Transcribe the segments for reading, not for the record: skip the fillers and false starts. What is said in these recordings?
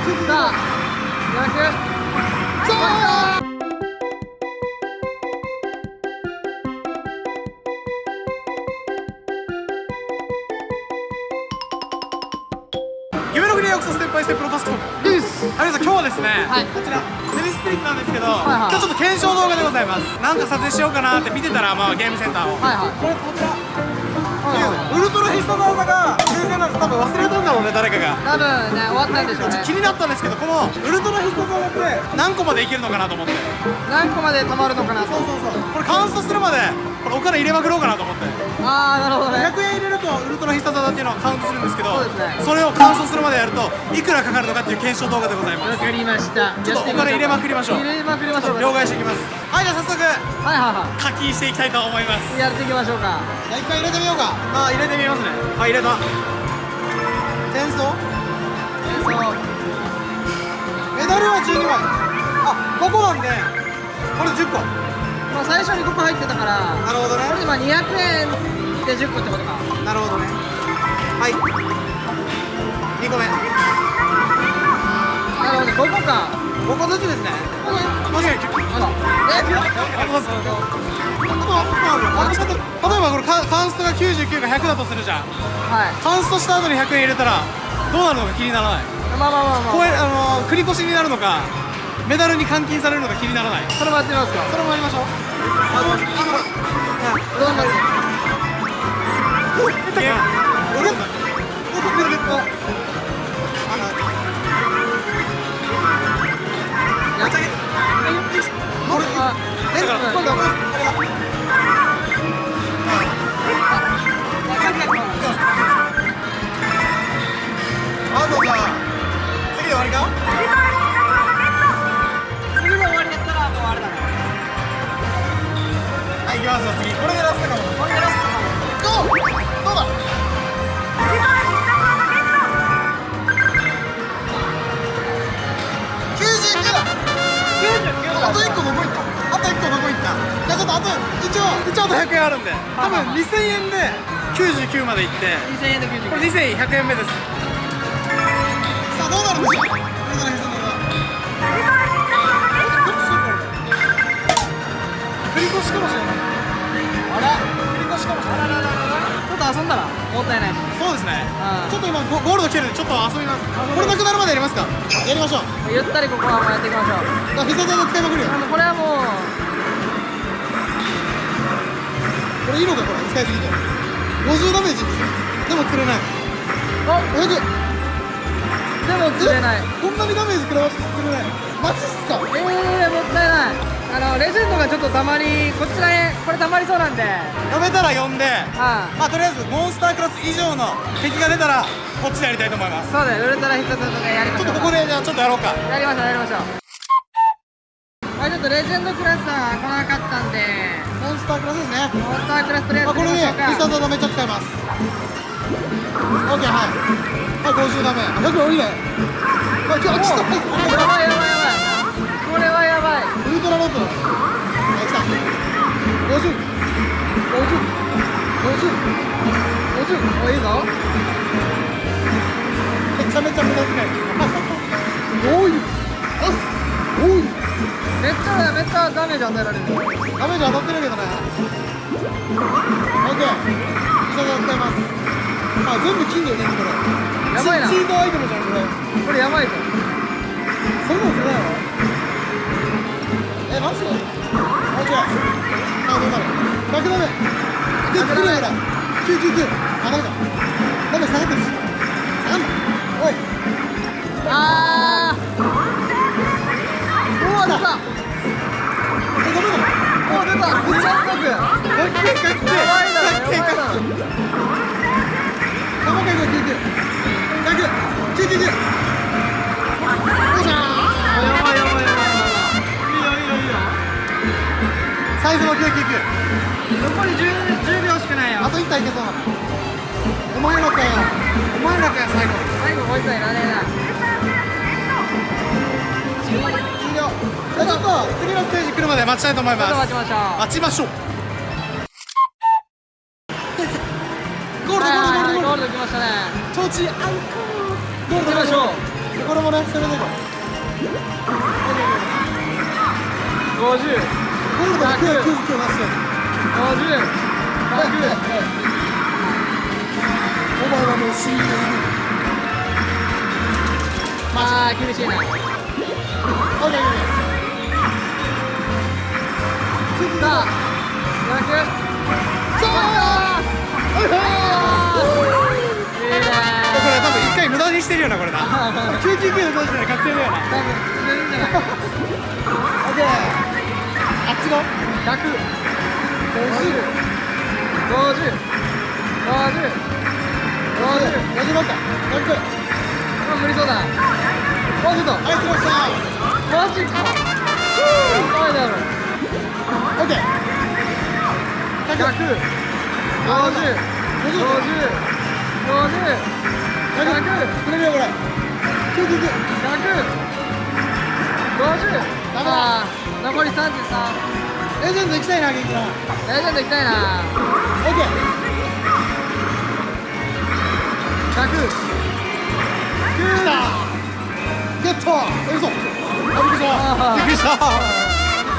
さあ200夢の国へようこそ。ステップバイステップのタスコです。皆さん、今日はですね、こちらテニススピリッツなんですけど、今日ちょっと検証動画でございます。なんか撮影しようかなって見てたら、ゲームセンターをこちらウルトラ必殺技が抽選なんです。多分忘れたんだろうね、誰かが。多分ね、終わったんでしょうね。気になったんですけど、このウルトラ必殺技って何個までいけるのかなと思って。何個まで貯まるのかなと。そうこれカウントするまでこれお金入れまくろうかなと思って。ああ、なるほどね。100円入れるとウルトラ必殺技っていうのをカウントするんですけど、そうですね。それをカウントするまでやるといくらかかるのかっていう検証動画でございます。わかりました。ちょっとお金入れまくりましょう。入れまくりましょう。両替していきます。はい、じゃあ早速課金していきたいと思います。やっていきましょうか。じゃあ一回入れてみようか。入れてみますね。入れた。転送メダルは12枚。5個なんでこれ10個。最初に5個入ってたから。なるほどね。これで200円で10個ってことか。なるほどね。はい、2個目。なるほど、5個か。5個ずつですね。間違いない。例えばこれカンストが99が100だとするじゃん。カンストした後に100円入れたらどうなるのか気にならない。これ繰り越しになるのかメダルに換金されるのか気にならない。それもやってみますか。それもやりましょう。次で終わりか。次で終わりだったらもうあれだね。はい、行きますよ。次これでラストかも。これでラストかも。どうだ。99だ。あと1個どこ行った。あと1個どこ行った。じゃあちょっとあと一応あと100円あるんで、多分2000円で99まで行って、2000円で99。これ2100円目です。さあどうなるんでしょう。繰り越しかもしれない。繰り越しかもしれない。ちょっと遊んだらもったいないし。そうですね。ちょっと今ゴールド来てるんでちょっと遊びます。これなくなるまでやりますか。やりましょう。ゆったりここはもうやっていきましょう。必殺技使いまくるよ。これはもうこれいいのか。これ使いすぎて50ダメージでも釣れない。500。でも釣れない。こんなにダメージ食らわして釣れない。マジっすか。もったいない。レジェンドがちょっとたまり、こちらへこれたまりそうなんで、やめたら呼んで、とりあえずモンスタークラス以上の敵が出たらこっちでやりたいと思います。そうだよ、ウルトラ必殺技でやりましょう。ちょっとここでじゃあちょっとやろうか。やりましょう。ちょっとレジェンドクラスは来なかったんで、モンスタークラスですね。モンスタークラスとりあえずこれで必殺技めっちゃ使います。オッケー。はい50ダメ。100多いね。ちょっとやばい。これはやばい。ウルトラロッド。来た。50。お、いいぞ。めちゃめちゃ無駄ですね。多い。めっちゃダメージ与えられる。ダメージ当たってるけどね。オッケー。必殺技使います。全部金だよね、これ。やばいな。チートアイテムじゃん、これやばいぞ。そんなの釣れないの？マジで？オッケー。どうなる？100ダメ。で、来るぐらい。99。ダメだ。ダメ下がってるし。下がんな。おい。どうだった？ダメだろ。出た。めっちゃ深く。やばいだろ。99。サイズも99。残り10秒しかないよ。あと1体いけそうなの。お前らかよ最後。最後こいつはいらねえな。終了。ちょっと次のステージ来るまで待ちたいと思います。待ちましょう。ゴールド来ましたね。調子アンコール。ゴールド行きましょう。これもね、攻めていこう。50、ゴールドで999なしで。50、100。お前はもう死んでいる。まあ厳しいな。オッケー。さあ、100。そう。いいねこれ多分1回無駄にしてるよな、これな。999の同時で確定だよな。多分釣れるんじゃない。オッケー。あっちの100、50、50、50、50。 56か。6。あ、無理そうだな。もうちょっと。はい、来ました。マジか。やばいだろ。オッケー。100、50、50、50、100、くれるよ、これ。999。 100、50。ダメだ。あー、残り33。レジェンド行きたいな、元気な。レジェンド行きたいな。オッケー。100、来た。ゲット。嘘。あ、びっくりした。びっく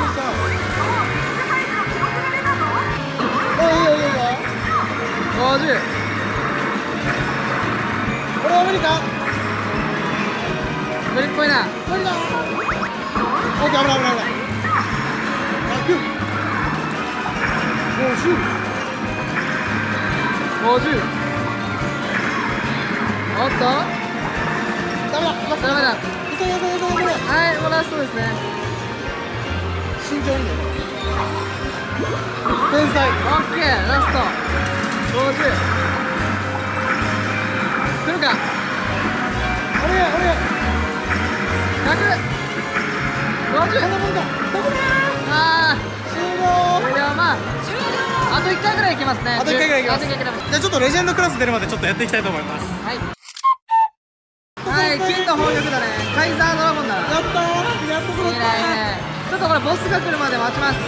りした。いいよ、いいよ、いいよ。50。これは無理か。無理っぽいな。無理だ。オッケー、危ない、危ない、危ない。100。50。50。おっと、ダメだ。ダメだ。急げ、急げ、急げ、急げ。はい、もうラストですね。慎重にね。天才。オッケー、ラスト。50。来るか。お願い、お願い。 100。50。こんなもんだ。どこだ。あ終了。ー、いや、まああと1回ぐらいいけますね。あと1回ぐらいいきます。あと1回ぐらい。じゃあちょっとレジェンドクラス出るまでちょっとやっていきたいと思います。はいはい、金の宝玉だね。カイザードラゴンだ。やったー。やっと揃ったいいね、いいね。ちょっとこれボスが来るまで待ちます。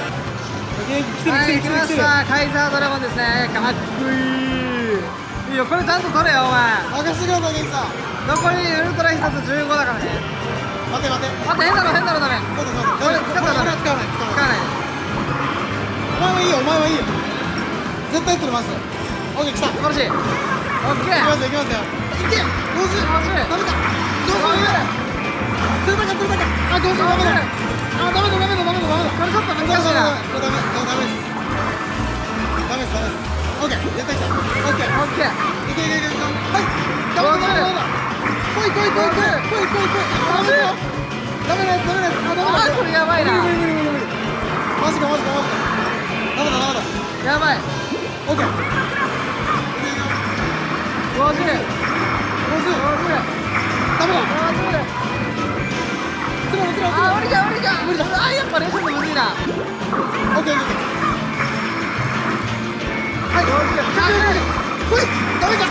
元気来てる、はい、来てる、来てる、来てる。来ました。カイザードラゴンですね。かっこいい。いいよ、これちゃんと取れよ、お前。任せてください、元気さん。残りウルトラ必殺15だからね。待て、待て。あと変だろ、変だろ、ダメ。そうだ、そうだ。これ使ったらダメ。これは使わない、使わない。使わない。お前はいいよ、お前はいいよ。絶対取れます。オッケー、来た。素晴らしい。オッケー。行きますよ、行きますよ。いけ。50。ダメか。50。釣れたか、釣れたか。あ、50ダメだ。あ、ダメだ、ダメだ、ダメだ、ダメだ。これちょっと難しいな。これダメ、ダメです。ダメです、ダメです。オッケー、絶対来た。オッケー。オッケー。いけいけいけいけ。はい。ダメだ、ダメだ、ダメだ。来い来い来い来い来い来い来い。ダメだよ。ダメだよ、ダメだよ。あ、ダメだ。あ、これやばいな。無理無理無理無理。マジかマジかマジか。ダメだダメだ。やばい。オッケー。50。50。50。ダメだ。つられつられつられ。あ、無理じゃん、無理じゃん。無理だ。あ、やっぱレジェンドむずいな。オッケーオッケー。はい。50。来い。ダメか。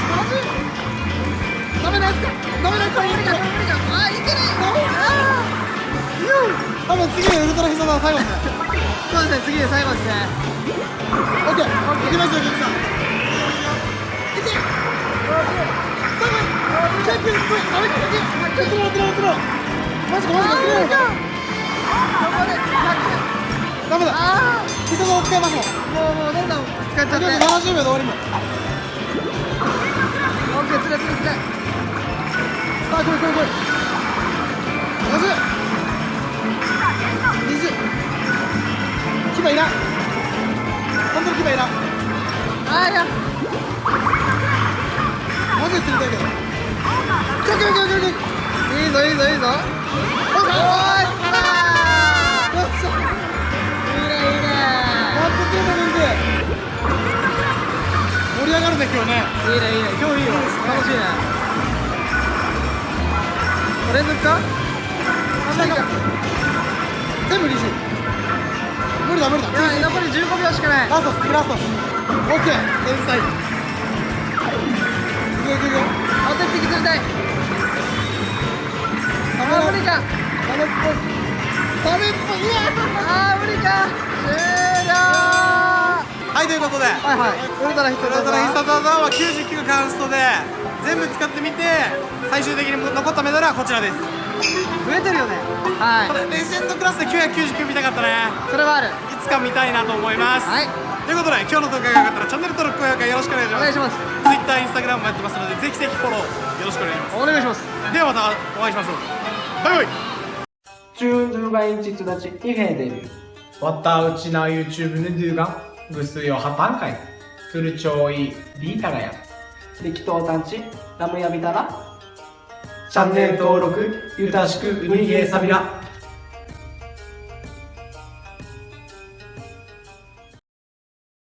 ダメなやつか。ダメだこれ無理か、無理か。あ、いけない。多分次のウルトラ必殺は最後ですね。そうですね、次で最後ですね。オッケー。行きますよ、キクさん。いけ。チェック。来い。ダメか。いけ。つられつられつられ。マジかマジか。頑張れ。ダメだ。あ必殺を使いますもん。あ、もうどんどん使っちゃって。オッ70秒で終わりも。ケー、つれつれつれ。さあ、来い来い来い。50。20。牙いらん。本当に牙いらん。あー、いや。マジで釣りたいけど。来い来い来い来い来い。いいぞ、いいぞ、いいぞ。おい、おーい、来たー。よっしゃ。いいね、いいね。やっと釣れた人間。盛り上がるね、今日ね。いいね、いいね。今日いいよ。楽しいね。連続か？無理か。全部20。無理だ無理だ。いや、残り15秒しかない。ラスト次ラスト。オッケー。天才。いくよいくよいくよ。あと1匹釣りたい。あー、無理か。ダメっぽい。ダメっぽい。うわ。あー、無理か。終了。はい、ということで、はいはい。ウルトラ必殺ウルトラ必殺技は99カウンストで全部使ってみて最終的に残ったメダルはこちらです。増えてるよね。はい。これレジェンドクラスで999見たかったね。それはある。いつか見たいなと思います。はい。ということで今日の動画が良かったらチャンネル登録高評価よろしくお願いします。お願いします。 Twitter、Instagram もやってますのでぜひぜひフォローよろしくお願いします。お願いします。ではまたお会いしましょう。バイバイ。 쭉 누가 인지 두다지 1회 데뷔 왔다 우치나 유튜브 누가 구스요 하판카이 그르초이 리타가야力道団地ラムヤビタラチャンネル登録よろしくうにげさびら